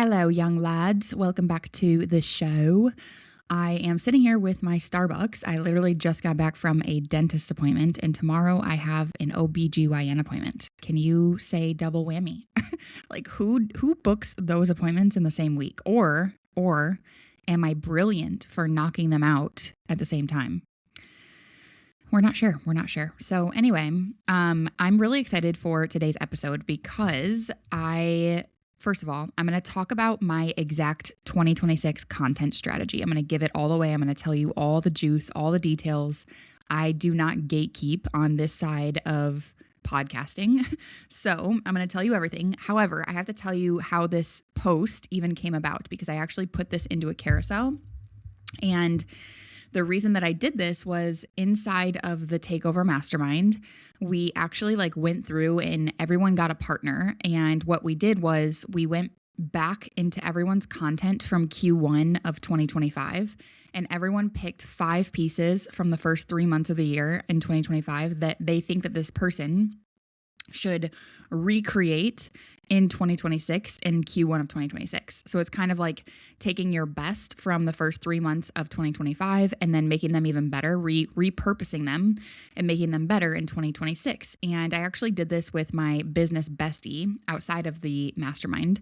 Hello, young lads. Welcome back to the show. I am sitting here with my Starbucks. I literally just got back from a dentist appointment, and tomorrow I have an OBGYN appointment. Can you say double whammy? Like who books those appointments in the same week? Or am I brilliant for knocking them out at the same time? We're not sure. So anyway, I'm really excited for today's episode because first of all, I'm going to talk about my exact 2026 content strategy. I'm going to give it all away. I'm going to tell you all the juice, all the details. I do not gatekeep on this side of podcasting. So I'm going to tell you everything. However, I have to tell you how this post even came about because I actually put this into a carousel. And the reason that I did this was inside of the Takeover Mastermind, we actually went through and everyone got a partner. And what we did was we went back into everyone's content from Q1 of 2025, and everyone picked 5 pieces from the first 3 months of the year in 2025 that they think that this person should recreate in 2026 in Q1 of 2026. So it's kind of like taking your best from the first 3 months of 2025 and then making them even better, repurposing them and making them better in 2026. And I actually did this with my business bestie outside of the mastermind.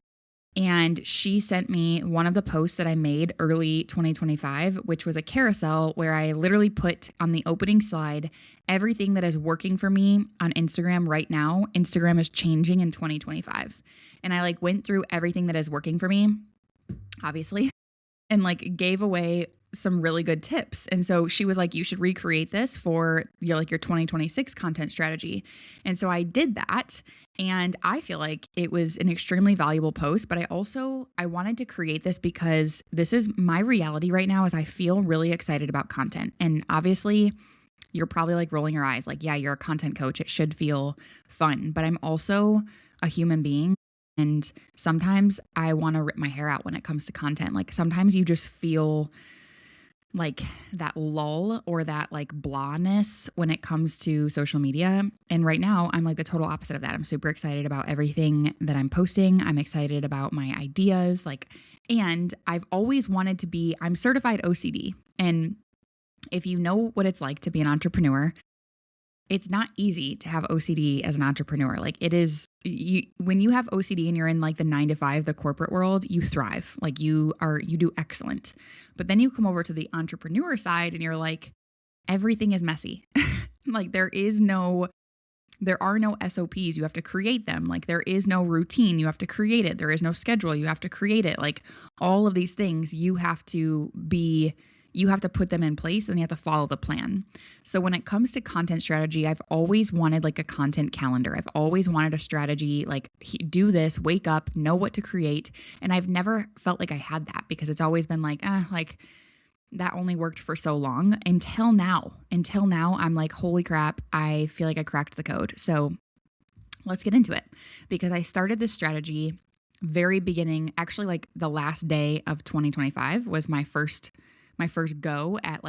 And she sent me one of the posts that I made early 2025, which was a carousel where I literally put on the opening slide everything that is working for me on Instagram right now. Instagram is changing in 2025. And I went through everything that is working for me, obviously, and gave away some really good tips. And so she was like, you should recreate this for your 2026 content strategy. And so I did that. And I feel like it was an extremely valuable post, but I wanted to create this because this is my reality right now is I feel really excited about content. And obviously you're probably rolling your eyes yeah, you're a content coach. It should feel fun, but I'm also a human being. And sometimes I want to rip my hair out when it comes to content. Sometimes you just feel that lull or that blahness when it comes to social media. And right now I'm the total opposite of that. I'm super excited about everything that I'm posting. I'm excited about my ideas. And I've always wanted to I'm certified OCD. And if you know what it's like to be an entrepreneur, it's not easy to have OCD as an entrepreneur. It is, when you have OCD and you're in the 9-to-5, the corporate world, you thrive. You do excellent. But then you come over to the entrepreneur side and you're everything is messy. There are no SOPs. You have to create them. There is no routine. You have to create it. There is no schedule. You have to create it. All of these things you have to put them in place and you have to follow the plan. So when it comes to content strategy, I've always wanted a content calendar. I've always wanted a strategy, do this, wake up, know what to create. And I've never felt like I had that because it's always been that only worked for so long until now. I'm holy crap, I feel like I cracked the code. So let's get into it because I started this strategy very beginning, actually the last day of 2025 was my first go at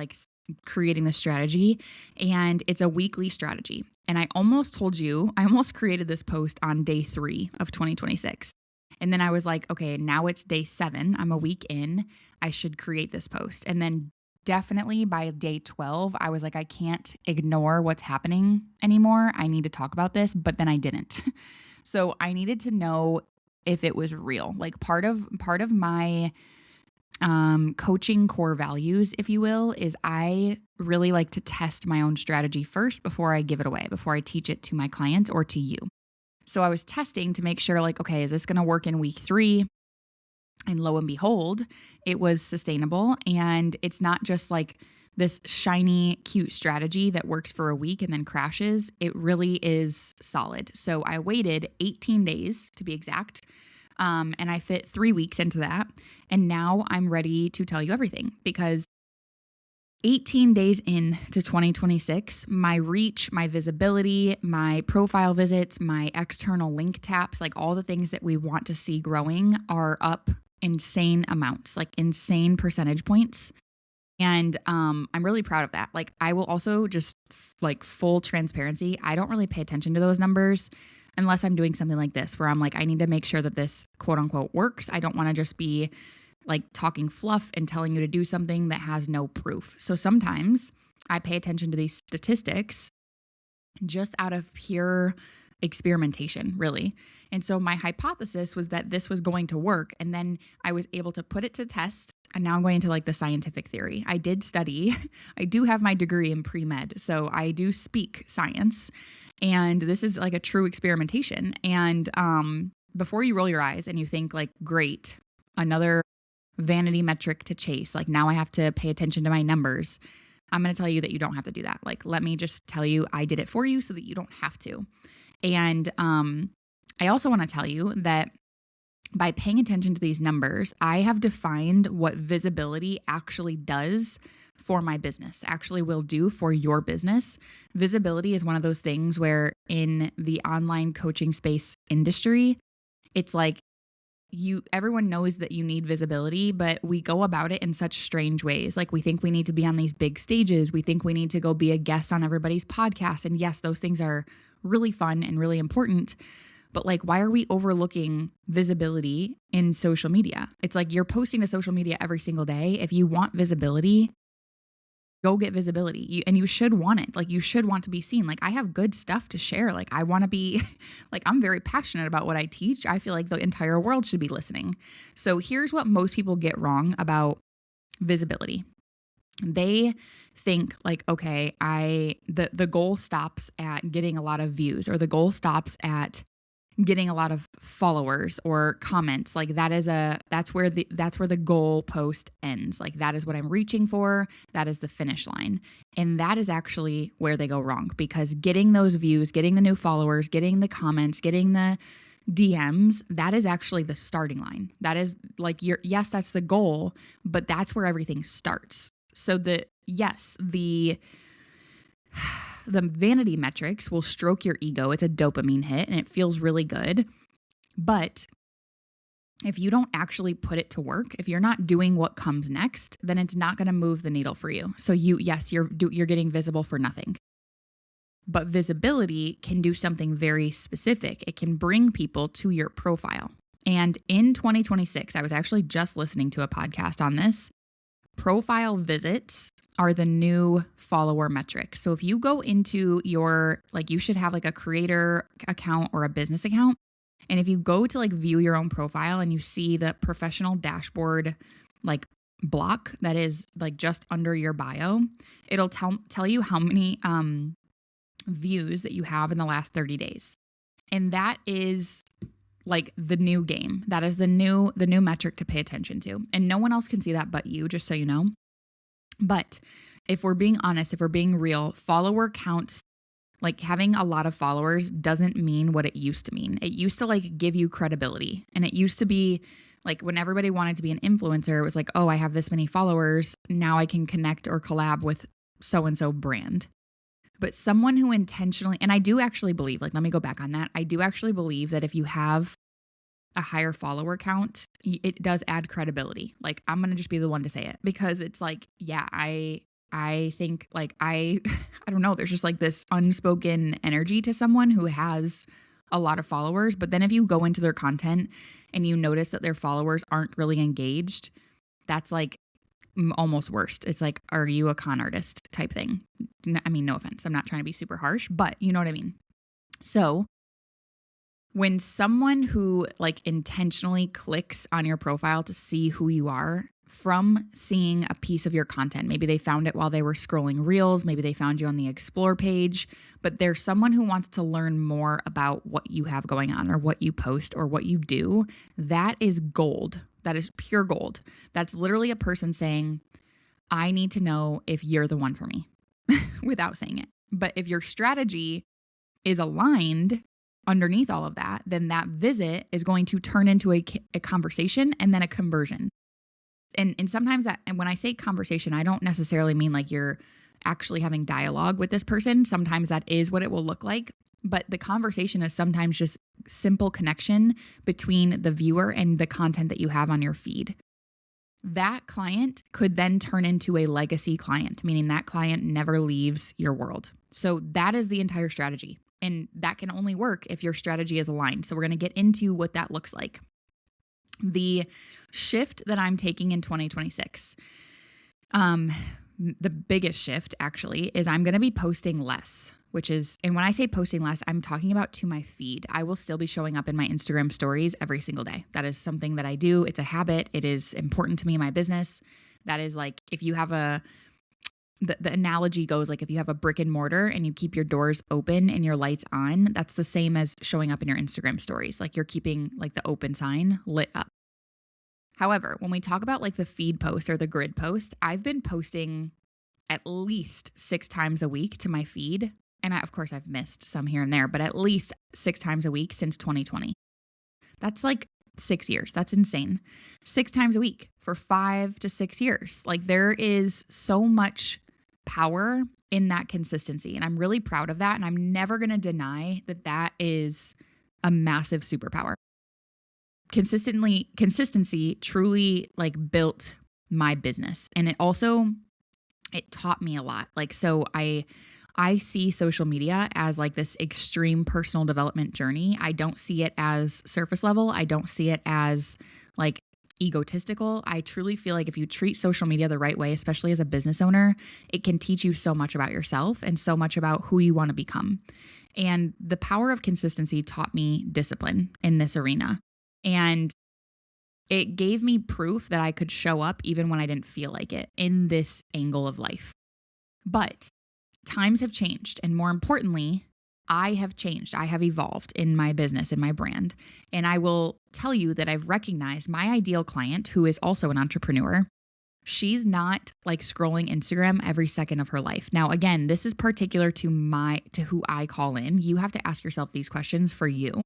creating the strategy, and it's a weekly strategy. And I almost created this post on day 3 of 2026. And then I was okay, now it's day 7. I'm a week in. I should create this post. And then definitely by day 12, I was I can't ignore what's happening anymore. I need to talk about this, but then I didn't. So I needed to know if it was real. Part of my coaching core values, if you will, is I really like to test my own strategy first before I give it away, before I teach it to my clients or to you. So I was testing to make sure okay, is this going to work in week 3? And lo and behold, it was sustainable. And it's not just this shiny, cute strategy that works for a week and then crashes. It really is solid. So I waited 18 days to be exact. And I fit 3 weeks into that. And now I'm ready to tell you everything because 18 days into 2026, my reach, my visibility, my profile visits, my external link taps, all the things that we want to see growing are up insane amounts, insane percentage points. And I'm really proud of that. I will also just full transparency, I don't really pay attention to those numbers. unless I'm doing something like this where I'm like, I need to make sure that this quote unquote works. I don't want to just be like talking fluff and telling you to do something that has no proof. So sometimes I pay attention to these statistics just out of pure experimentation, really. And so my hypothesis was that this was going to work. And then I was able to put it to test. And now I'm going into like the scientific theory. I did study, I do have my degree in pre-med. So I do speak science. And this is like a true experimentation. And before you roll your eyes and you think like, great, another vanity metric to chase, like now I have to pay attention to my numbers. I'm going to tell you that you don't have to do that. Like, let me just tell you, I did it for you so that you don't have to. And I also want to tell you that by paying attention to these numbers, I have defined what visibility actually does for my business, actually will do for your business. Visibility is one of those things where in the online coaching space industry, it's like everyone knows that you need visibility, but we go about it in such strange ways. Like we think we need to be on these big stages. We think we need to go be a guest on everybody's podcast. And yes, those things are really fun and really important. But like, why are we overlooking visibility in social media? It's like you're posting to social media every single day. If you want visibility, go get visibility. And you should want it. Like you should want to be seen. Like I have good stuff to share. Like I want to be like, I'm very passionate about what I teach. I feel like the entire world should be listening. So here's what most people get wrong about visibility. They think like, okay, the goal stops at getting a lot of views, or the goal stops at getting a lot of followers or comments. Like that's where the goal post ends. Like that is what I'm reaching for. That is the finish line. And that is actually where they go wrong, because getting those views, getting the new followers, getting the comments, getting the DMs, that is actually the starting line. That is like yes, that's the goal, but that's where everything starts. So the vanity metrics will stroke your ego. It's a dopamine hit and it feels really good. But if you don't actually put it to work, if you're not doing what comes next, then it's not going to move the needle for you. So you're getting visible for nothing. But visibility can do something very specific. It can bring people to your profile. And in 2026, I was actually just listening to a podcast on this. Profile visits are the new follower metric. So if you go into you should have like a creator account or a business account. And if you go to like view your own profile and you see the professional dashboard like block that is like just under your bio, it'll tell you how many views that you have in the last 30 days. And that is like the new game. That is the new metric to pay attention to. And no one else can see that but you, just so you know. But if we're being honest, if we're being real, follower counts, like having a lot of followers doesn't mean what it used to mean. It used to like give you credibility. And it used to be like when everybody wanted to be an influencer, it was like, oh, I have this many followers. Now I can connect or collab with so-and-so brand. But someone who intentionally, and I do actually believe, like, let me go back on that. I do actually believe that if you have a higher follower count, it does add credibility. Like, I'm going to just be the one to say it, because it's like, yeah, I think like, I don't know, there's just like this unspoken energy to someone who has a lot of followers. But then if you go into their content and you notice that their followers aren't really engaged, that's like almost worst. It's like, are you a con artist type thing? I mean, no offense. I'm not trying to be super harsh, but you know what I mean? So when someone who like intentionally clicks on your profile to see who you are from seeing a piece of your content, maybe they found it while they were scrolling reels, maybe they found you on the explore page, but there's someone who wants to learn more about what you have going on or what you post or what you do, that is gold. That is pure gold. That's literally a person saying, I need to know if you're the one for me without saying it. But if your strategy is aligned underneath all of that, then that visit is going to turn into a conversation and then a conversion. And sometimes that, and when I say conversation, I don't necessarily mean like you're actually having dialogue with this person. Sometimes that is what it will look like. But the conversation is sometimes just simple connection between the viewer and the content that you have on your feed. That client could then turn into a legacy client, meaning that client never leaves your world. So that is the entire strategy. And that can only work if your strategy is aligned. So we're going to get into what that looks like. The shift that I'm taking in 2026, the biggest shift actually is I'm going to be posting less, and when I say posting less, I'm talking about to my feed. I will still be showing up in my Instagram stories every single day. That is something that I do. It's a habit. It is important to me in my business. That is like, if you have the analogy goes like, if you have a brick and mortar and you keep your doors open and your lights on, that's the same as showing up in your Instagram stories. Like, you're keeping like the open sign lit up. However, when we talk about like the feed post or the grid post, I've been posting at least 6 times a week to my feed. And of course, I've missed some here and there, but at least 6 times a week since 2020. That's like 6 years. That's insane. 6 times a week for 5 to 6 years. Like, there is so much power in that consistency. And I'm really proud of that. And I'm never going to deny that that is a massive superpower. Consistency truly like built my business. And it taught me a lot. Like, so I see social media as like this extreme personal development journey. I don't see it as surface level. I don't see it as like egotistical. I truly feel like if you treat social media the right way, especially as a business owner, it can teach you so much about yourself and so much about who you want to become. And the power of consistency taught me discipline in this arena. And it gave me proof that I could show up even when I didn't feel like it in this angle of life. But times have changed. And more importantly, I have changed. I have evolved in my business, in my brand. And I will tell you that I've recognized my ideal client, who is also an entrepreneur. She's not like scrolling Instagram every second of her life. Now, again, this is particular to who I call in. You have to ask yourself these questions for you.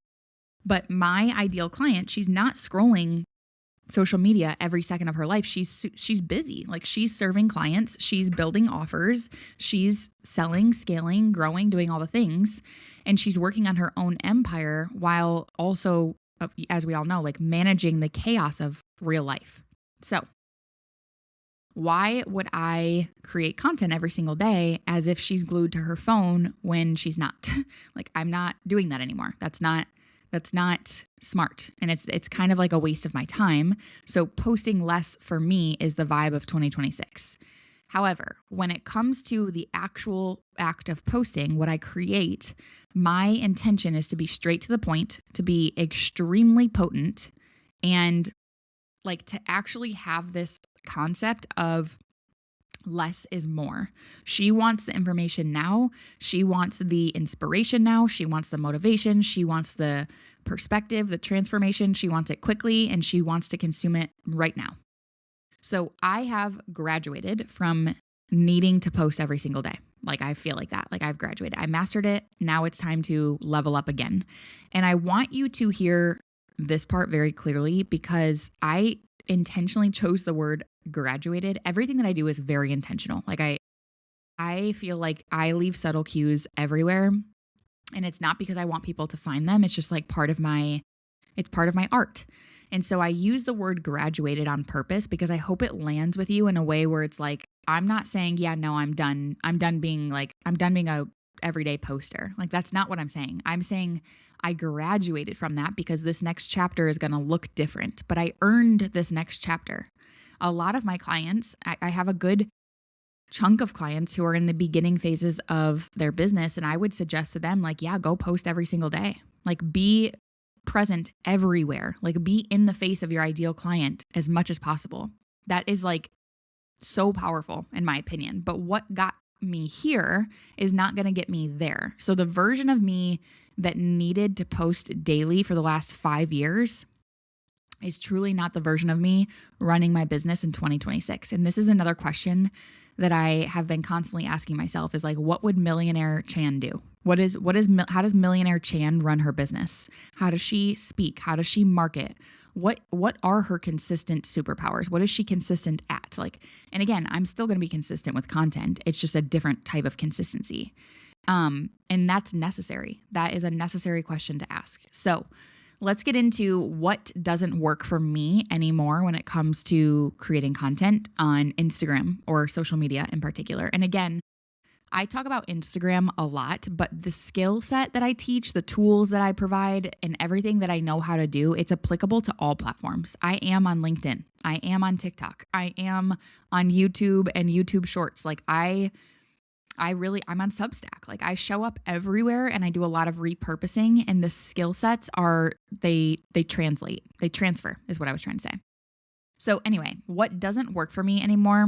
But my ideal client, she's not scrolling social media every second of her life. She's busy. Like, she's serving clients, she's building offers, she's selling, scaling, growing, doing all the things. And she's working on her own empire while also, as we all know, like managing the chaos of real life. So why would I create content every single day as if she's glued to her phone when she's not? Like, I'm not doing that anymore. That's not smart. And it's kind of like a waste of my time. So posting less for me is the vibe of 2026. However, when it comes to the actual act of posting, what I create, my intention is to be straight to the point, to be extremely potent, and like to actually have this concept of less is more. She wants the information now. She wants the inspiration now. She wants the motivation. She wants the perspective, the transformation. She wants it quickly, and she wants to consume it right now. So I have graduated from needing to post every single day. Like, I feel like that. Like, I've graduated. I mastered it. Now it's time to level up again. And I want you to hear this part very clearly, because I intentionally chose the word graduated. Everything that I do is very intentional. Like, I feel like I leave subtle cues everywhere, and it's not because I want people to find them. It's just like part of my art. And so I use the word graduated on purpose because I hope it lands with you in a way where it's like, I'm not saying, yeah, no, I'm done. I'm done being a everyday poster. Like, that's not what I'm saying. I'm saying I graduated from that because this next chapter is going to look different, but I earned this next chapter. A lot of my clients, I have a good chunk of clients who are in the beginning phases of their business. And I would suggest to them, like, yeah, go post every single day. Like, be present everywhere. Like, be in the face of your ideal client as much as possible. That is like so powerful in my opinion. But what got me here is not going to get me there. So the version of me that needed to post daily for the last 5 years is truly not the version of me running my business in 2026. And this is another question that I have been constantly asking myself is like, what would millionaire Chan do? How does millionaire Chan run her business? How does she speak? How does she market? What are her consistent superpowers? What is she consistent at? Like, and again, I'm still going to be consistent with content. It's just a different type of consistency. And that's necessary. That is a necessary question to ask. So let's get into what doesn't work for me anymore when it comes to creating content on Instagram or social media in particular. And again, I talk about Instagram a lot, but the skill set that I teach, the tools that I provide, and everything that I know how to do, it's applicable to all platforms. I am on LinkedIn. I am on TikTok. I am on YouTube and YouTube Shorts. Like I'm on Substack. Like I show up everywhere and I do a lot of repurposing, and the skill sets they translate. They transfer is what I was trying to say. So anyway, what doesn't work for me anymore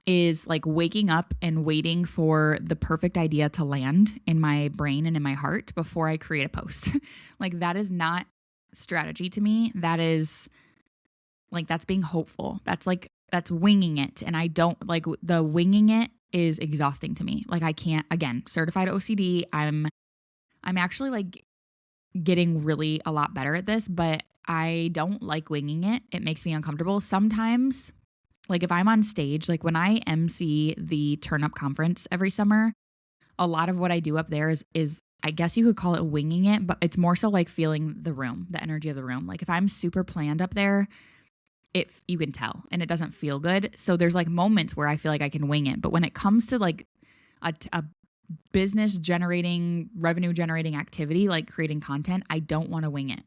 is like waking up and waiting for the perfect idea to land in my brain and in my heart before I create a post. Like that is not strategy to me. That is like, that's being hopeful. That's winging it. And I don't like the winging it is exhausting to me. Like I can't, again, certified OCD. I'm actually like getting really a lot better at this, but I don't like winging it. It makes me uncomfortable. Sometimes, like if I'm on stage, like when I MC the Turn Up conference every summer, a lot of what I do up there is I guess you could call it winging it, but it's more so like feeling the room, the energy of the room. Like if I'm super planned up there, you can tell, and it doesn't feel good. So there's like moments where I feel like I can wing it. But when it comes to like a business generating, revenue generating activity, like creating content, I don't want to wing it.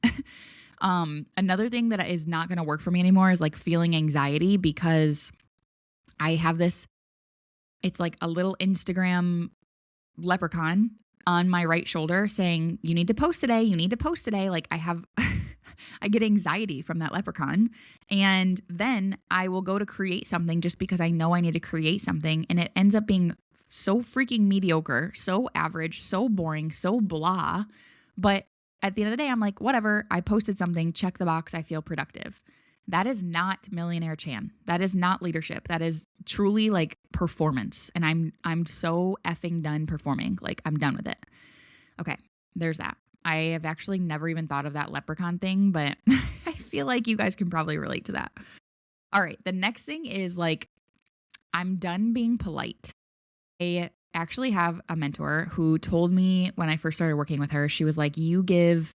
Another thing that is not going to work for me anymore is like feeling anxiety, because I have this, it's like a little Instagram leprechaun on my right shoulder saying, you need to post today. You need to post today. Like I get anxiety from that leprechaun. And then I will go to create something just because I know I need to create something. And it ends up being so freaking mediocre, so average, so boring, so blah. But at the end of the day, I'm like, whatever, I posted something, check the box, I feel productive. That is not Millionaire Chan. That is not leadership. That is truly like performance. And I'm so effing done performing. Like I'm done with it. Okay, there's that. I have actually never even thought of that leprechaun thing, but I feel like you guys can probably relate to that. All right, the next thing is like, I'm done being polite. I actually have a mentor who told me when I first started working with her, she was like, you give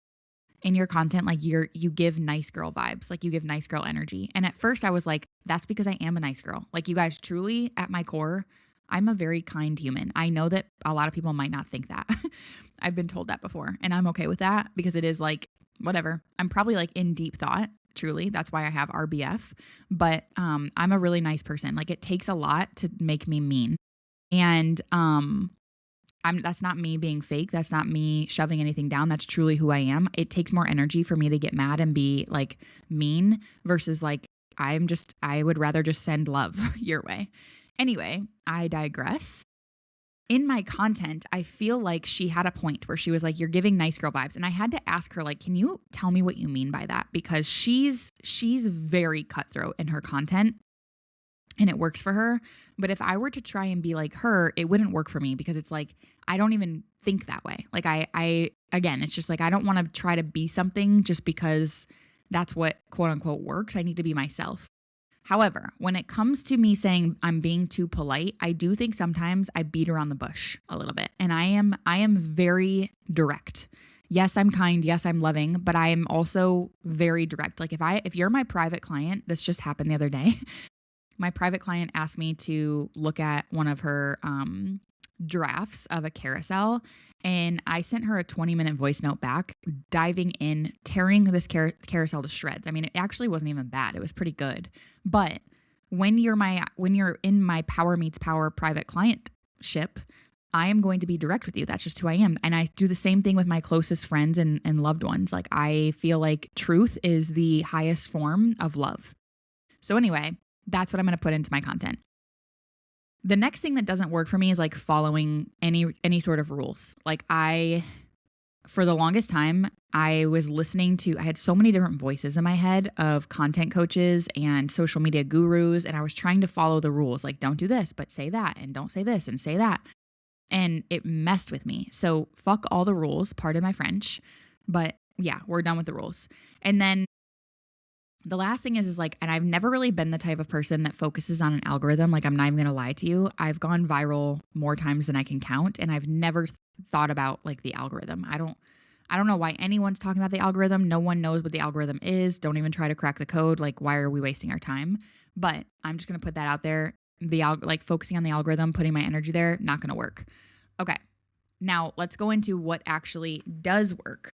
in your content, like you give nice girl vibes, like you give nice girl energy. And at first I was like, that's because I am a nice girl. Like you guys, truly at my core, I'm a very kind human. I know that a lot of people might not think that. I've been told that before, and I'm okay with that because it is like, whatever. I'm probably like in deep thought, truly. That's why I have RBF. But I'm a really nice person. Like it takes a lot to make me mean. And that's not me being fake. That's not me shoving anything down. That's truly who I am. It takes more energy for me to get mad and be like mean versus like I would rather just send love your way. Anyway, I digress. In my content, I feel like she had a point where she was like, you're giving nice girl vibes. And I had to ask her, like, can you tell me what you mean by that? Because she's very cutthroat in her content. And it works for her. But if I were to try and be like her, it wouldn't work for me because it's like, I don't even think that way. Like again, it's just like, I don't want to try to be something just because that's what quote unquote works. I need to be myself. However, when it comes to me saying I'm being too polite, I do think sometimes I beat around the bush a little bit. And I am very direct. Yes, I'm kind. Yes, I'm loving, but I am also very direct. Like if you're my private client, this just happened the other day. My private client asked me to look at one of her drafts of a carousel, and I sent her a 20-minute voice note back, diving in, tearing this carousel to shreds. I mean, it actually wasn't even bad. It was pretty good. But when you're in my power meets power private clientship, I am going to be direct with you. That's just who I am. And I do the same thing with my closest friends and loved ones. Like I feel like truth is the highest form of love. So anyway, that's what I'm going to put into my content. The next thing that doesn't work for me is like following any sort of rules. Like for the longest time, I had so many different voices in my head of content coaches and social media gurus. And I was trying to follow the rules. Like don't do this, but say that, and don't say this and say that. And it messed with me. So fuck all the rules, pardon my French. But yeah, we're done with the rules. And then the last thing is like, and I've never really been the type of person that focuses on an algorithm. Like I'm not even going to lie to you. I've gone viral more times than I can count. And I've never thought about like the algorithm. I don't know why anyone's talking about the algorithm. No one knows what the algorithm is. Don't even try to crack the code. Like why are we wasting our time? But I'm just going to put that out there. like focusing on the algorithm, putting my energy there, not going to work. Okay. Now let's go into what actually does work.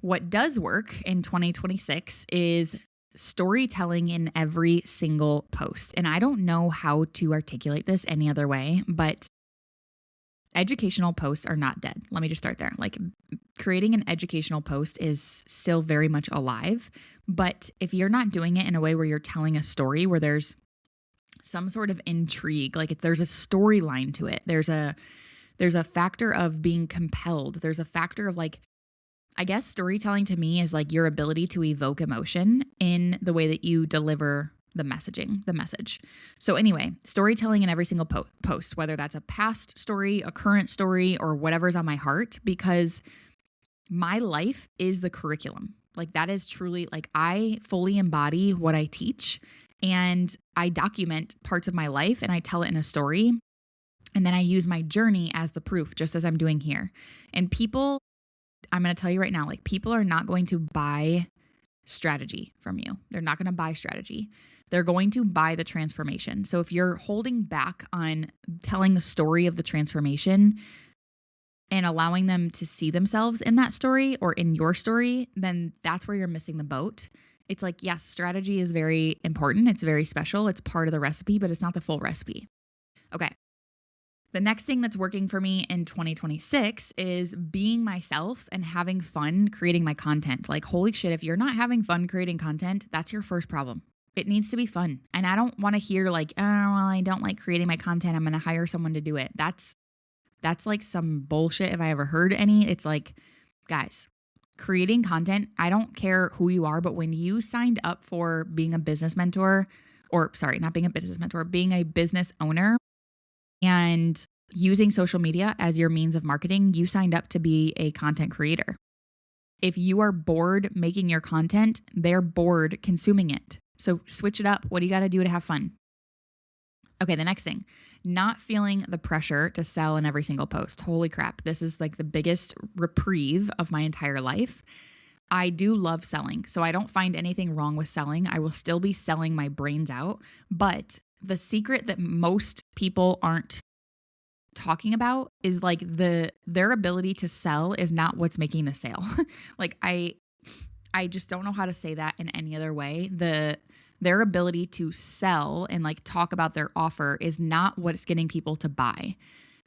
What does work in 2026 is storytelling in every single post. And I don't know how to articulate this any other way, but educational posts are not dead. Let me just start there. Like, creating an educational post is still very much alive. But if you're not doing it in a way where you're telling a story, where there's some sort of intrigue, like if there's a storyline to it, there's a factor of being compelled. There's a factor of, like, I guess storytelling to me is like your ability to evoke emotion in the way that you deliver the message. So anyway, storytelling in every single post, whether that's a past story, a current story, or whatever's on my heart, because my life is the curriculum. Like, that is truly, like, I fully embody what I teach, and I document parts of my life and I tell it in a story. And then I use my journey as the proof, just as I'm doing here. And people, I'm going to tell you right now, like, people are not going to buy strategy from you. They're not going to buy strategy. They're going to buy the transformation. So if you're holding back on telling the story of the transformation and allowing them to see themselves in that story or in your story, then that's where you're missing the boat. It's like, yes, strategy is very important. It's very special. It's part of the recipe, but it's not the full recipe. Okay. The next thing that's working for me in 2026 is being myself and having fun creating my content. Like, holy shit, if you're not having fun creating content, that's your first problem. It needs to be fun. And I don't want to hear like, oh, well, I don't like creating my content, I'm going to hire someone to do it. That's like some bullshit if I ever heard any. It's like, guys, creating content, I don't care who you are, but when you signed up for being a business mentor, or sorry, not being a business mentor, being a business owner, and using social media as your means of marketing, you signed up to be a content creator. If you are bored making your content, they're bored consuming it. So switch it up. What do you got to do to have fun? Okay, the next thing, not feeling the pressure to sell in every single post. Holy crap. This is like the biggest reprieve of my entire life. I do love selling, so I don't find anything wrong with selling. I will still be selling my brains out, but the secret that most people aren't talking about is like their ability to sell is not what's making the sale. Like, I just don't know how to say that in any other way. Their ability to sell and like talk about their offer is not what's getting people to buy.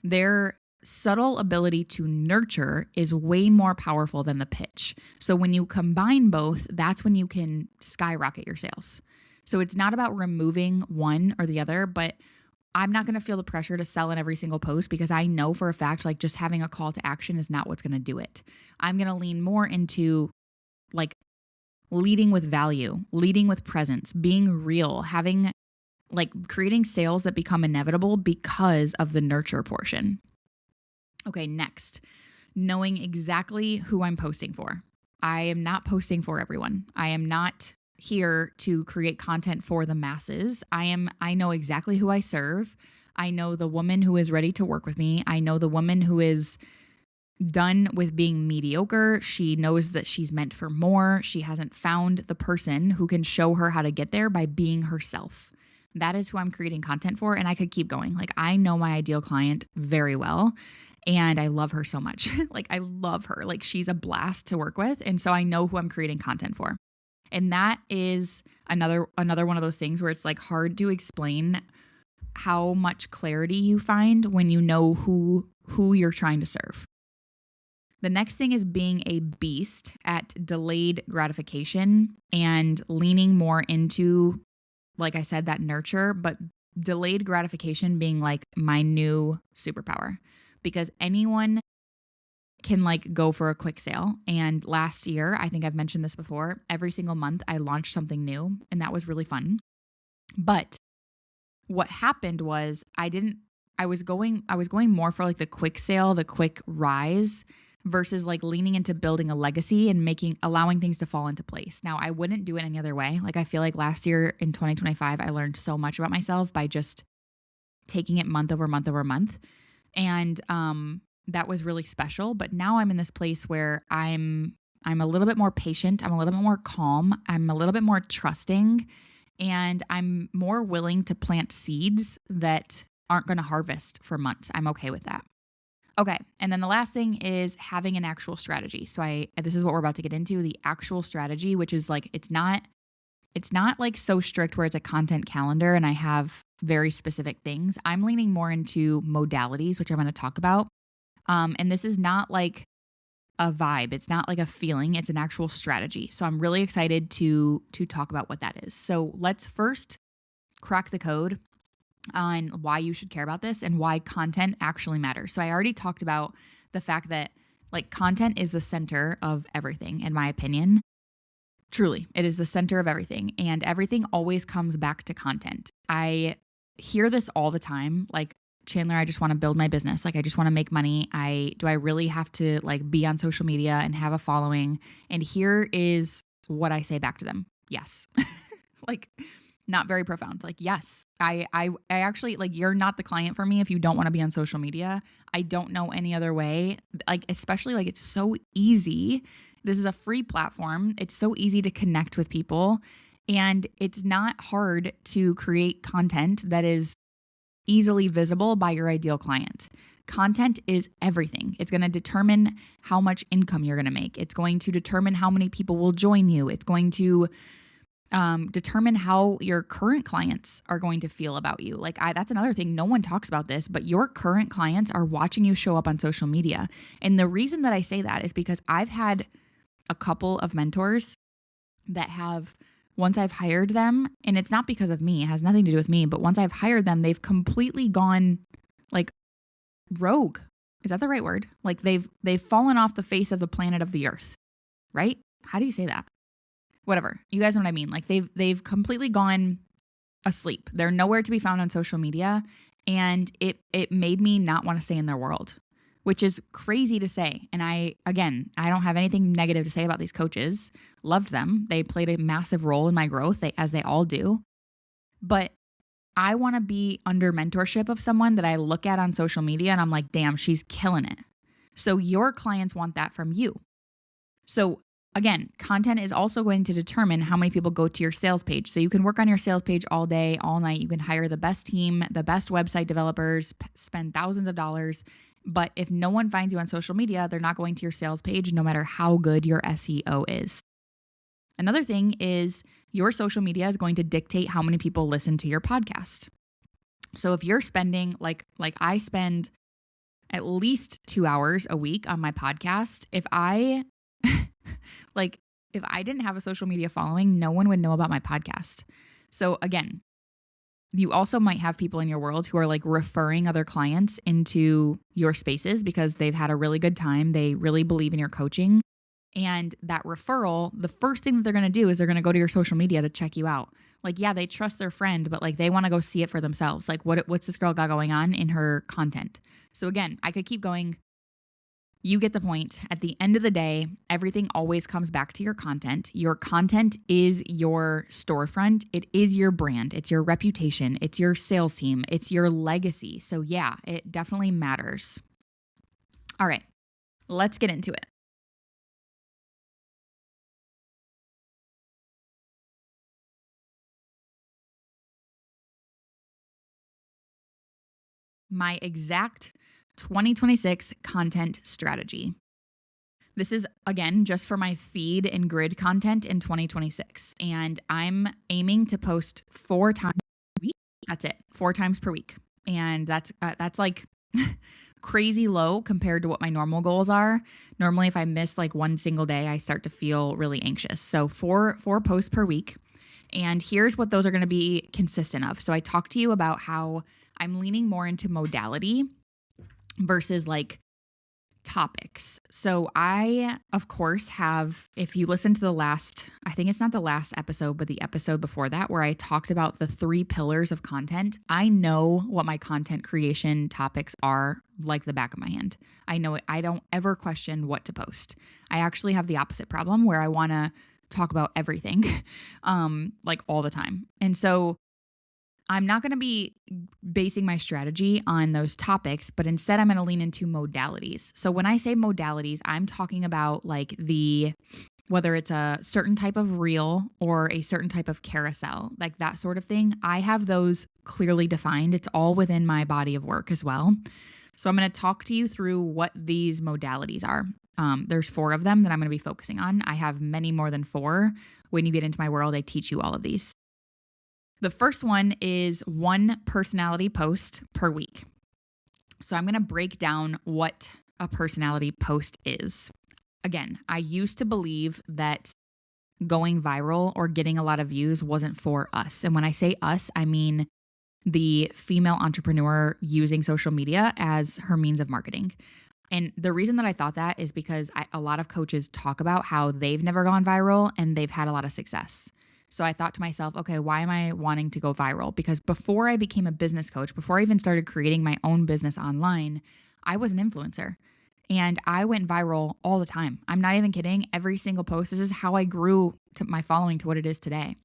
Their subtle ability to nurture is way more powerful than the pitch. So when you combine both, that's when you can skyrocket your sales. So it's not about removing one or the other, but I'm not going to feel the pressure to sell in every single post because I know for a fact, like, just having a call to action is not what's going to do it. I'm going to lean more into like leading with value, leading with presence, being real, having like creating sales that become inevitable because of the nurture portion. Okay, next, knowing exactly who I'm posting for. I am not posting for everyone. I am not here to create content for the masses. I know exactly who I serve. I know the woman who is ready to work with me. I know the woman who is done with being mediocre. She knows that she's meant for more. She hasn't found the person who can show her how to get there by being herself. That is who I'm creating content for. And I could keep going. Like, I know my ideal client very well. And I love her so much. Like, I love her. Like, she's a blast to work with. And so I know who I'm creating content for. And that is another one of those things where it's like hard to explain how much clarity you find when you know who you're trying to serve. The next thing is being a beast at delayed gratification and leaning more into, like I said, that nurture, but delayed gratification being like my new superpower, because anyone can like go for a quick sale. And last year, I think I've mentioned this before, every single month I launched something new, and that was really fun. But what happened was I was going more for like the quick sale, the quick rise, versus like leaning into building a legacy and allowing things to fall into place. Now, I wouldn't do it any other way. Like, I feel like last year in 2025, I learned so much about myself by just taking it month over month over month. And that was really special. But now I'm in this place where I'm a little bit more patient. I'm a little bit more calm. I'm a little bit more trusting. And I'm more willing to plant seeds that aren't going to harvest for months. I'm okay with that. Okay. And then the last thing is having an actual strategy. So this is what we're about to get into, the actual strategy, which is like, it's not like so strict where it's a content calendar and I have very specific things. I'm leaning more into modalities, which I'm going to talk about. And this is not like a vibe. It's not like a feeling. It's an actual strategy. So I'm really excited to talk about what that is. So let's first crack the code on why you should care about this and why content actually matters. So I already talked about the fact that like content is the center of everything, in my opinion. Truly, it is the center of everything, and everything always comes back to content. I hear this all the time, like, Chandler, I just want to build my business. Like, I just want to make money. Do I really have to like be on social media and have a following? And here is what I say back to them. Yes. Like, not very profound. Like, yes, I actually, like, you're not the client for me if you don't want to be on social media. I don't know any other way. Like, especially like, it's so easy. This is a free platform. It's so easy to connect with people, and it's not hard to create content that is easily visible by your ideal client. Content is everything. It's going to determine how much income you're going to make. It's going to determine how many people will join you. It's going to determine how your current clients are going to feel about you. Like, that's another thing. No one talks about this, but your current clients are watching you show up on social media. And the reason that I say that is because I've had a couple of mentors that have, once I've hired them, and it's not because of me, it has nothing to do with me, but once I've hired them, they've completely gone like rogue. Is that the right word? Like they've fallen off the face of the planet of the earth, right? How do you say that? Whatever. You guys know what I mean? Like they've completely gone asleep. They're nowhere to be found on social media, and it made me not want to stay in their world, which is crazy to say. And I don't have anything negative to say about these coaches. Loved them. They played a massive role in my growth, as they all do. But I want to be under mentorship of someone that I look at on social media and I'm like, damn, she's killing it. So your clients want that from you. So again, content is also going to determine how many people go to your sales page. So you can work on your sales page all day, all night. You can hire the best team, the best website developers, spend thousands of dollars. But if no one finds you on social media, they're not going to your sales page, no matter how good your SEO is. Another thing is your social media is going to dictate how many people listen to your podcast. So if you're spending, like I spend at least 2 hours a week on my podcast, if I didn't have a social media following, no one would know about my podcast. So again, you also might have people in your world who are like referring other clients into your spaces because they've had a really good time. They really believe in your coaching. And that referral, the first thing that they're going to do is they're going to go to your social media to check you out. Like, yeah, they trust their friend, but like they want to go see it for themselves. Like, what's this girl got going on in her content? So again, I could keep going. You get the point. At the end of the day, everything always comes back to your content. Your content is your storefront. It is your brand. It's your reputation. It's your sales team. It's your legacy. So yeah, it definitely matters. All right, let's get into it. My exact 2026 content strategy. This is, again, just for my feed and grid content in 2026. And I'm aiming to post 4 times a week. That's it, 4 times per week. And that's like crazy low compared to what my normal goals are. Normally, if I miss like one single day, I start to feel really anxious. So 4 posts per week. And here's what those are going to be consistent of. So I talked to you about how I'm leaning more into modality versus like topics. So I, of course, have, if you listen to the last, I think it's not the last episode, but the episode before that, where I talked about the 3 pillars of content, I know what my content creation topics are like the back of my hand. I know it. I don't ever question what to post. I actually have the opposite problem where I want to talk about everything, like all the time. And so I'm not going to be basing my strategy on those topics, but instead I'm going to lean into modalities. So when I say modalities, I'm talking about like the whether it's a certain type of reel or a certain type of carousel, like that sort of thing. I have those clearly defined. It's all within my body of work as well. So I'm going to talk to you through what these modalities are. There's 4 of them that I'm going to be focusing on. I have many more than 4. When you get into my world, I teach you all of these. The first one is 1 personality post per week. So I'm going to break down what a personality post is. Again, I used to believe that going viral or getting a lot of views wasn't for us. And when I say us, I mean the female entrepreneur using social media as her means of marketing. And the reason that I thought that is because a lot of coaches talk about how they've never gone viral and they've had a lot of success. So I thought to myself, okay, why am I wanting to go viral? Because before I became a business coach, before I even started creating my own business online, I was an influencer. And I went viral all the time. I'm not even kidding. Every single post, this is how I grew to my following to what it is today.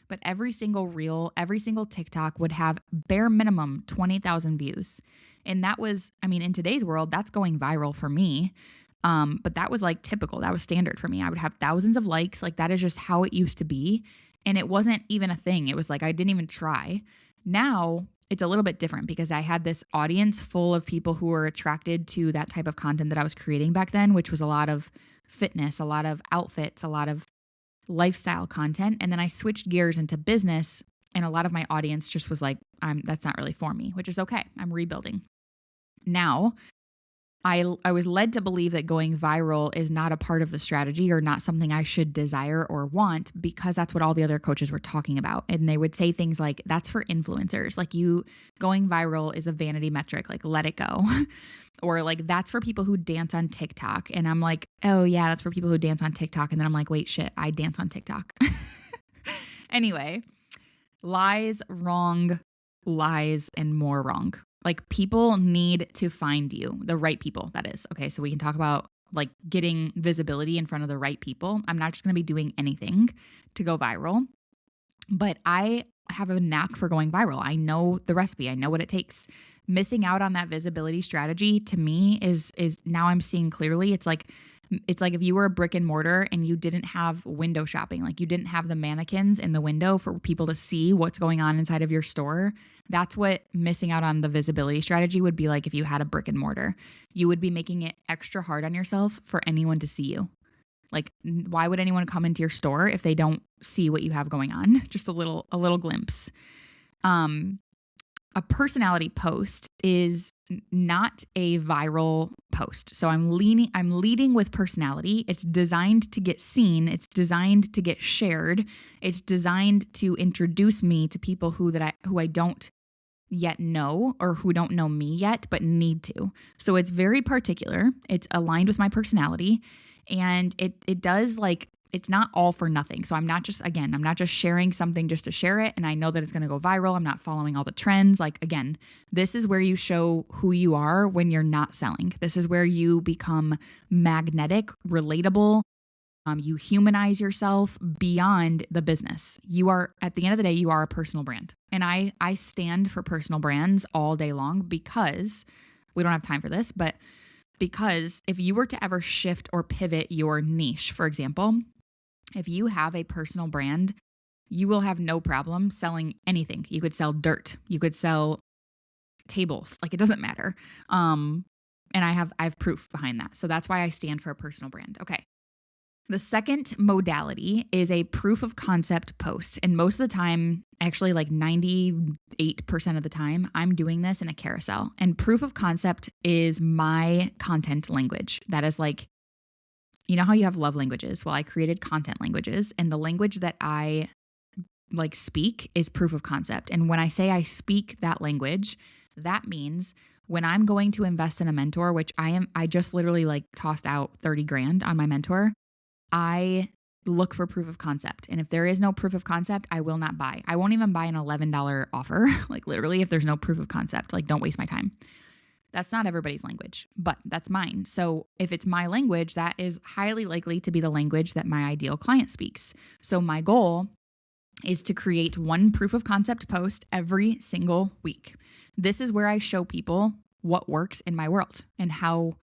But every single reel, every single TikTok would have bare minimum 20,000 views. And that was, in today's world, that's going viral for me. But that was like typical. That was standard for me. I would have thousands of likes. Like that is just how it used to be. And it wasn't even a thing. It was like I didn't even try. Now it's a little bit different because I had this audience full of people who were attracted to that type of content that I was creating back then, which was a lot of fitness, a lot of outfits, a lot of lifestyle content. And then I switched gears into business, and a lot of my audience just was like, that's not really for me, which is okay. I'm rebuilding. Now, I was led to believe that going viral is not a part of the strategy or not something I should desire or want because that's what all the other coaches were talking about. And they would say things like, that's for influencers. Like you going viral is a vanity metric, like let it go. Or like, that's for people who dance on TikTok. And I'm like, oh yeah, that's for people who dance on TikTok. And then I'm like, wait, shit, I dance on TikTok. Anyway, lies, wrong, lies, and more wrong. Like people need to find you, the right people, that is. Okay, so we can talk about like getting visibility in front of the right people. I'm not just going to be doing anything to go viral, but I have a knack for going viral. I know the recipe. I know what it takes. Missing out on that visibility strategy to me is now I'm seeing clearly. It's like if you were a brick and mortar and you didn't have window shopping, like you didn't have the mannequins in the window for people to see what's going on inside of your store. That's what missing out on the visibility strategy would be like if you had a brick and mortar. You would be making it extra hard on yourself for anyone to see you. Like, why would anyone come into your store if they don't see what you have going on? Just a little glimpse. A personality post is not a viral post. So I'm leading with personality. It's designed to get seen. It's designed to get shared. It's designed to introduce me to people who I don't yet know or who don't know me yet, but need to. So it's very particular. It's aligned with my personality. And it does like, it's not all for nothing. So I'm not just sharing something just to share it. And I know that it's going to go viral. I'm not following all the trends. Like, again, this is where you show who you are when you're not selling. This is where you become magnetic, relatable. You humanize yourself beyond the business. You are, at the end of the day, you are a personal brand. And I stand for personal brands all day long because we don't have time for this, but because if you were to ever shift or pivot your niche, for example, if you have a personal brand, you will have no problem selling anything. You could sell dirt. You could sell tables. Like, it doesn't matter. And I have proof behind that. So that's why I stand for a personal brand. Okay. The second modality is a proof of concept post. And most of the time, actually like 98% of the time, I'm doing this in a carousel. And proof of concept is my content language. That is like, you know how you have love languages? Well, I created content languages, and the language that I like speak is proof of concept. And when I say I speak that language, that means when I'm going to invest in a mentor, which I just literally like tossed out 30 grand on my mentor, I look for proof of concept. And if there is no proof of concept, I will not buy. I won't even buy an $11 offer. Like literally, if there's no proof of concept, like don't waste my time. That's not everybody's language, but that's mine. So if it's my language, that is highly likely to be the language that my ideal client speaks. So my goal is to create one proof of concept post every single week. This is where I show people what works in my world and how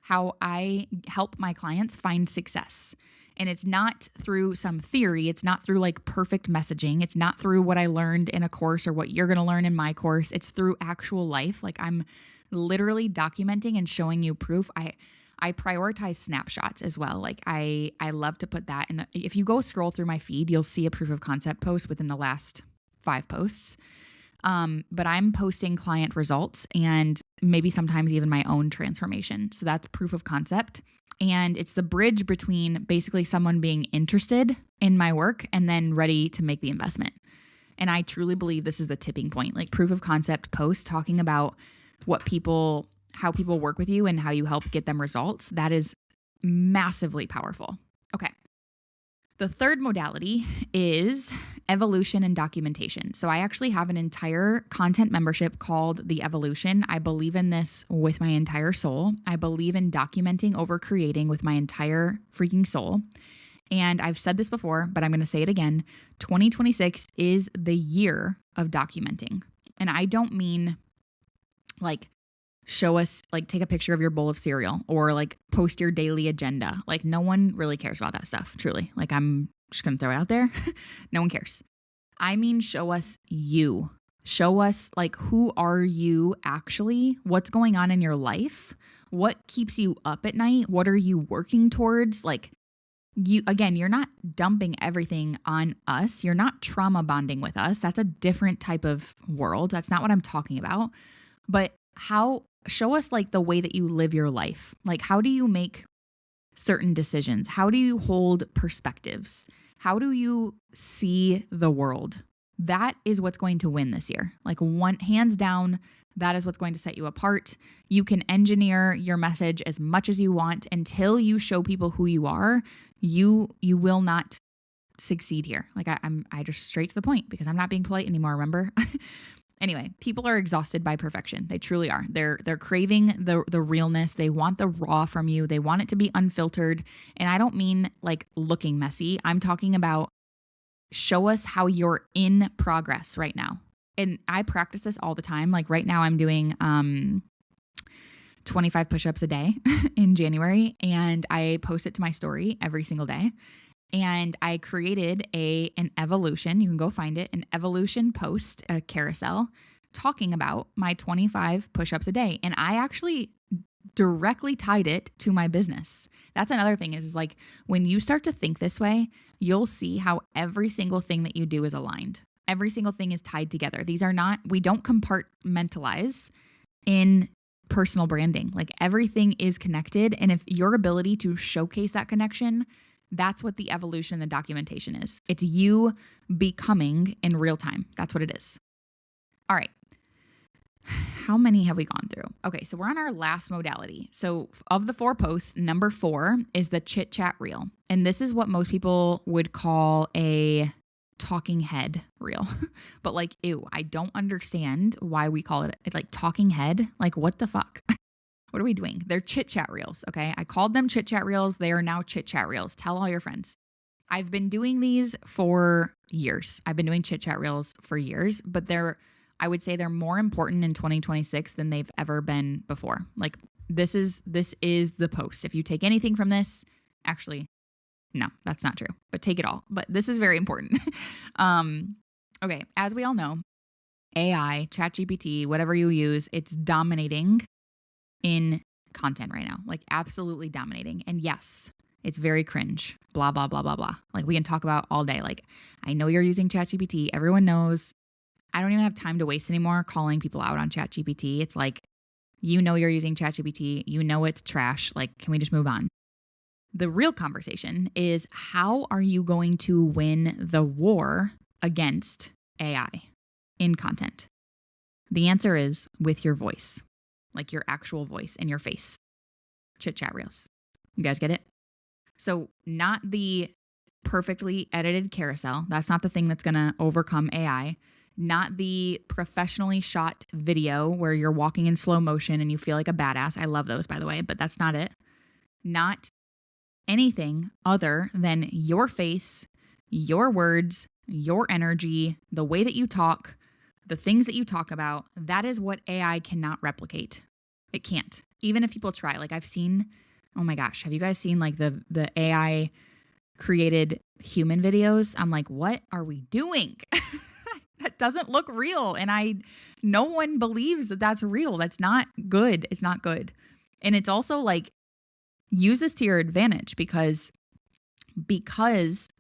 I help my clients find success. And it's not through some theory. It's not through like perfect messaging. It's not through what I learned in a course or what you're going to learn in my course. It's through actual life. Like I'm literally documenting and showing you proof. I prioritize snapshots as well. Like I love to put that in if you go scroll through my feed, you'll see a proof of concept post within the last 5 posts. But I'm posting client results and maybe sometimes even my own transformation. So that's proof of concept. And it's the bridge between basically someone being interested in my work and then ready to make the investment. And I truly believe this is the tipping point, like proof of concept posts talking about how people work with you and how you help get them results. That is massively powerful. Okay. The third modality is evolution and documentation. So I actually have an entire content membership called The Evolution. I believe in this with my entire soul. I believe in documenting over creating with my entire freaking soul. And I've said this before, but I'm going to say it again. 2026 is the year of documenting. And I don't mean like show us, like take a picture of your bowl of cereal or like post your daily agenda. Like no one really cares about that stuff, truly. Like I'm just going to throw it out there. No one cares. I mean, show us you. Show us like who are you actually? What's going on in your life? What keeps you up at night? What are you working towards? Like you're not dumping everything on us. You're not trauma bonding with us. That's a different type of world. That's not what I'm talking about. But show us like the way that you live your life. Like how do you make certain decisions? How do you hold perspectives? How do you see the world? That is what's going to win this year. Like hands down, that is what's going to set you apart. You can engineer your message as much as you want until you show people who you are. You will not succeed here. Like I just straight to the point because I'm not being polite anymore, remember? Anyway, people are exhausted by perfection. They truly are. They're craving the realness. They want the raw from you. They want it to be unfiltered. And I don't mean like looking messy. I'm talking about show us how you're in progress right now. And I practice this all the time. Like right now I'm doing 25 push-ups a day in January, and I post it to my story every single day. And I created an evolution. You can go find it, an evolution post, a carousel talking about my 25 push-ups a day. And I actually directly tied it to my business. That's another thing is like when you start to think this way, you'll see how every single thing that you do is aligned. Every single thing is tied together. We don't compartmentalize in personal branding. Like everything is connected. And if your ability to showcase that connection, that's what the evolution and the documentation is. It's you becoming in real time. That's what it is. All right. How many have we gone through? Okay, so we're on our last modality. So of the 4 posts, number 4 is the chit chat reel. And this is what most people would call a talking head reel. But like, ew, I don't understand why we call it like talking head. Like what the fuck? What are we doing? They're chit chat reels. Okay. I called them chit chat reels. They are now chit chat reels. Tell all your friends. I've been doing these for years. I've been doing chit chat reels for years, but I would say they're more important in 2026 than they've ever been before. Like this is the post. If you take anything from this, actually, no, that's not true, but take it all. But this is very important. Okay. As we all know, AI, ChatGPT, whatever you use, it's dominating in content right now, like absolutely dominating. And yes, it's very cringe, blah, blah, blah, blah, blah. Like we can talk about all day. Like I know you're using ChatGPT. Everyone knows. I don't even have time to waste anymore calling people out on ChatGPT. It's like, you know, you're using ChatGPT. You know, it's trash. Like, can we just move on? The real conversation is how are you going to win the war against AI in content? The answer is with your voice. Like your actual voice and your face. Chit chat reels. You guys get it? So not the perfectly edited carousel. That's not the thing that's going to overcome AI. Not the professionally shot video where you're walking in slow motion and you feel like a badass. I love those, by the way, but that's not it. Not anything other than your face, your words, your energy, the way that you talk, the things that you talk about. That is what AI cannot replicate. It can't. Even if people try. Like I've seen, oh my gosh, have you guys seen like the AI created human videos, I'm like, what are we doing? That doesn't look real. And no one believes that that's real. That's not good. It's not good. And it's also like, use this to your advantage because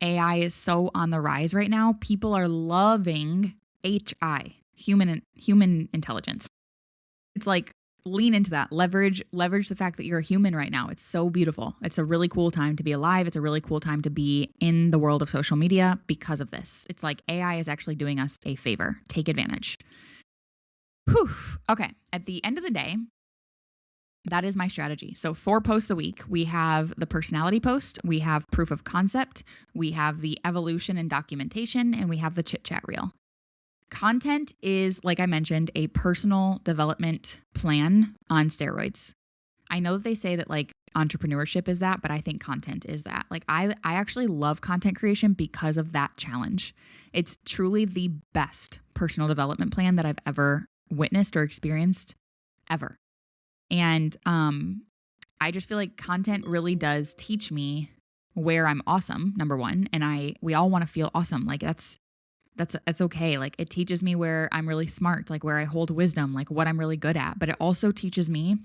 AI is so on the rise right now, people are loving human intelligence. It's like, lean into that, leverage the fact that you're a human right now. It's so beautiful. It's a really cool time to be alive. It's a really cool time to be in the world of social media because of this. It's like AI is actually doing us a favor. Take advantage. Whew. Okay. At the end of the day, that is my strategy. So 4 posts a week. We have the personality post, we have proof of concept, we have the evolution and documentation, and we have the chit chat reel. Content is, like I mentioned, a personal development plan on steroids. I know that they say that like entrepreneurship is that, but I think content is that. Like I actually love content creation because of that challenge. It's truly the best personal development plan that I've ever witnessed or experienced ever. And I just feel like content really does teach me where I'm awesome, number one. And we all want to feel awesome. Like that's okay. Like it teaches me where I'm really smart, like where I hold wisdom, like what I'm really good at. But it also teaches me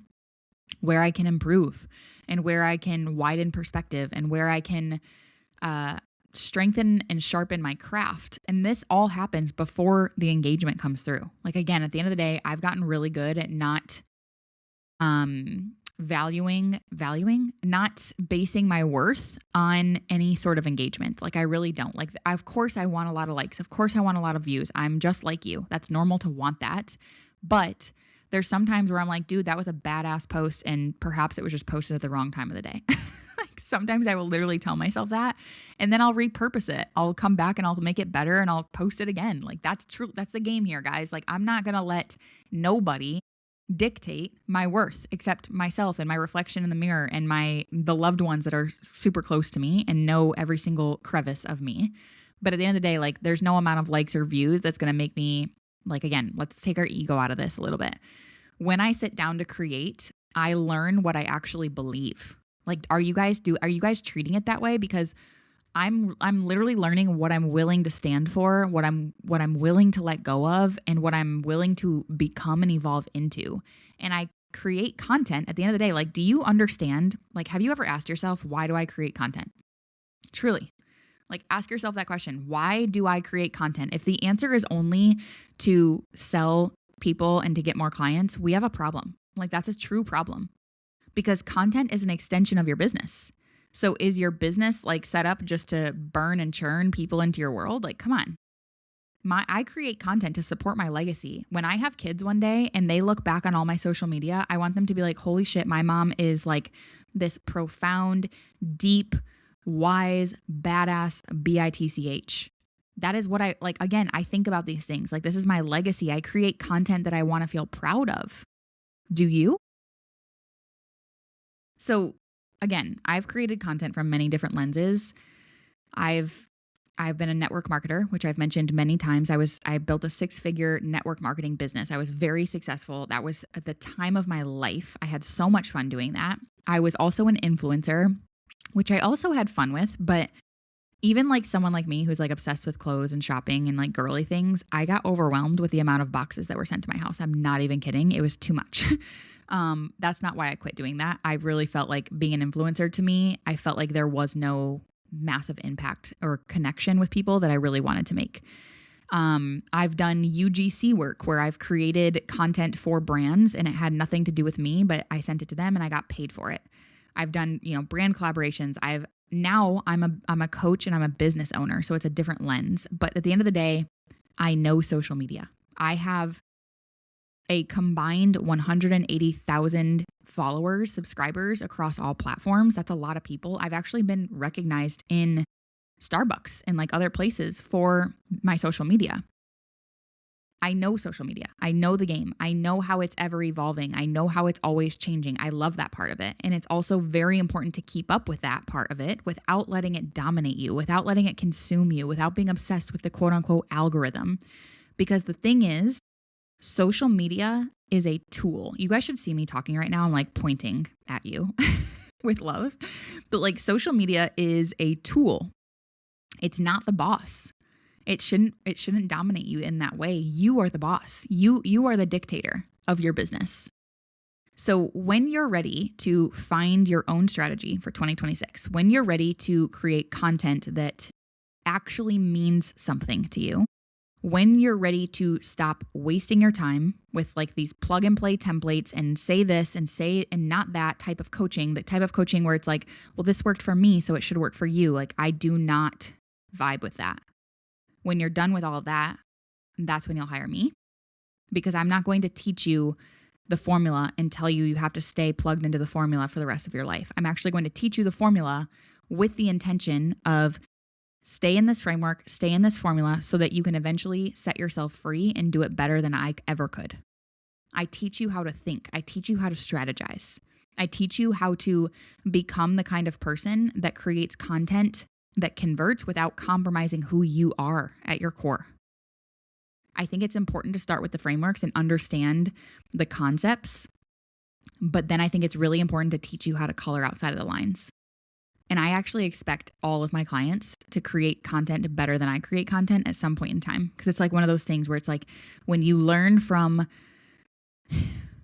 where I can improve and where I can widen perspective and where I can strengthen and sharpen my craft. And this all happens before the engagement comes through. Like again, at the end of the day, I've gotten really good at not valuing, not basing my worth on any sort of engagement. Like I really don't. Like, of course I want a lot of likes. Of course I want a lot of views. I'm just like you. That's normal to want that. But there's some times where I'm like, dude, that was a badass post. And perhaps it was just posted at the wrong time of the day. Like sometimes I will literally tell myself that, and then I'll repurpose it. I'll come back and I'll make it better and I'll post it again. Like that's true. That's the game here, guys. Like I'm not going to let nobody dictate my worth except myself and my reflection in the mirror and the loved ones that are super close to me and know every single crevice of me. But at the end of the day, like there's no amount of likes or views that's going to make me, like, again, let's take our ego out of this a little bit. When I sit down to create, I learn what I actually believe. Like, are you guys treating it that way? Because I'm literally learning what I'm willing to stand for, what I'm willing to let go of, and what I'm willing to become and evolve into. And I create content at the end of the day. Like, do you understand? Like, have you ever asked yourself, why do I create content? Truly. Like, ask yourself that question. Why do I create content? If the answer is only to sell people and to get more clients, we have a problem. Like, that's a true problem. Because content is an extension of your business. So is your business like set up just to burn and churn people into your world? Like, come on. I create content to support my legacy. When I have kids one day and they look back on all my social media, I want them to be like, holy shit, my mom is like this profound, deep, wise, badass bitch. That is what I like. Again, I think about these things. Like, this is my legacy. I create content that I want to feel proud of. Do you? So again, I've created content from many different lenses. I've been a network marketer, which I've mentioned many times. I built a 6-figure network marketing business. I was very successful. That was at the time of my life. I had so much fun doing that. I was also an influencer, which I also had fun with, but even like someone like me who's like obsessed with clothes and shopping and like girly things, I got overwhelmed with the amount of boxes that were sent to my house. I'm not even kidding. It was too much. That's not why I quit doing that. I really felt like being an influencer, to me, I felt like there was no massive impact or connection with people that I really wanted to make. I've done UGC work where I've created content for brands and it had nothing to do with me, but I sent it to them and I got paid for it. I've done, brand collaborations. I'm a coach and I'm a business owner, so it's a different lens. But at the end of the day, I know social media. I have a combined 180,000 followers, subscribers across all platforms. That's a lot of people. I've actually been recognized in Starbucks and like other places for my social media. I know social media. I know the game. I know how it's ever evolving. I know how it's always changing. I love that part of it. And it's also very important to keep up with that part of it without letting it dominate you, without letting it consume you, without being obsessed with the quote unquote algorithm. Because the thing is, social media is a tool. You guys should see me talking right now. I'm like pointing at you. with love. But like social media is a tool. It's not the boss. It shouldn't dominate you in that way. You are the boss. You are the dictator of your business. So when you're ready to find your own strategy for 2026, when you're ready to create content that actually means something to you, when you're ready to stop wasting your time with like these plug and play templates and say this and say and not that type of coaching, the type of coaching where it's like, well, this worked for me, so it should work for you. Like, I do not vibe with that. When you're done with all of that, that's when you'll hire me, because I'm not going to teach you the formula and tell you you have to stay plugged into the formula for the rest of your life. I'm actually going to teach you the formula with the intention of stay in this framework, stay in this formula so that you can eventually set yourself free and do it better than I ever could. I teach you how to think. I teach you how to strategize. I teach you how to become the kind of person that creates content that converts without compromising who you are at your core. I think it's important to start with the frameworks and understand the concepts, but then I think it's really important to teach you how to color outside of the lines. And I actually expect all of my clients to create content better than I create content at some point in time, because it's like one of those things where it's like when you learn from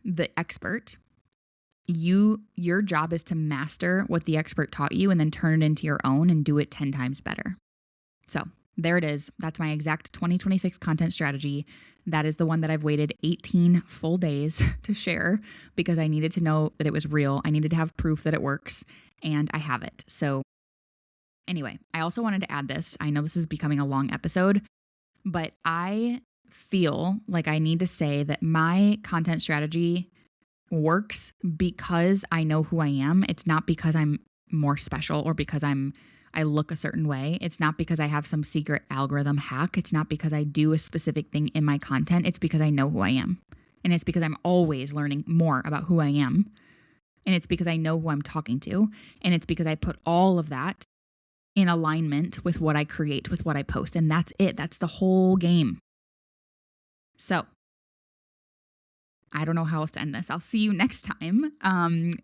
the expert, your job is to master what the expert taught you and then turn it into your own and do it 10 times better. So there it is. That's my exact 2026 content strategy. That is the one that I've waited 18 full days to share because I needed to know that it was real. I needed to have proof that it works, and I have it. So anyway, I also wanted to add this. I know this is becoming a long episode, but I feel like I need to say that my content strategy works because I know who I am. It's not because I'm more special or because I look a certain way. It's not because I have some secret algorithm hack. It's not because I do a specific thing in my content. It's because I know who I am. And it's because I'm always learning more about who I am. And it's because I know who I'm talking to. And it's because I put all of that in alignment with what I create, with what I post. And that's it. That's the whole game. So I don't know how else to end this. I'll see you next time.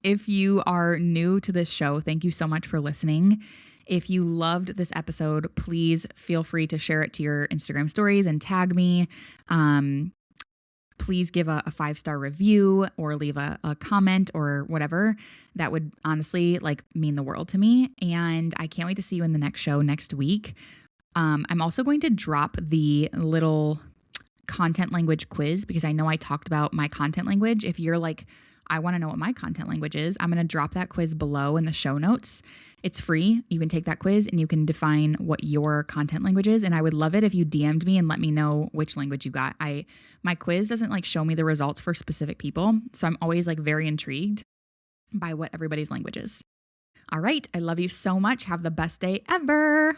If you are new to this show, thank you so much for listening. If you loved this episode, please feel free to share it to your Instagram stories and tag me. Please give a 5-star review or leave a comment or whatever. That would honestly mean the world to me. And I can't wait to see you in the next show next week. I'm also going to drop the little content language quiz because I know I talked about my content language. If you're like, I want to know what my content language is, I'm going to drop that quiz below in the show notes. It's free. You can take that quiz and you can define what your content language is. And I would love it if you DM'd me and let me know which language you got. My quiz doesn't show me the results for specific people. So I'm always very intrigued by what everybody's language is. All right. I love you so much. Have the best day ever.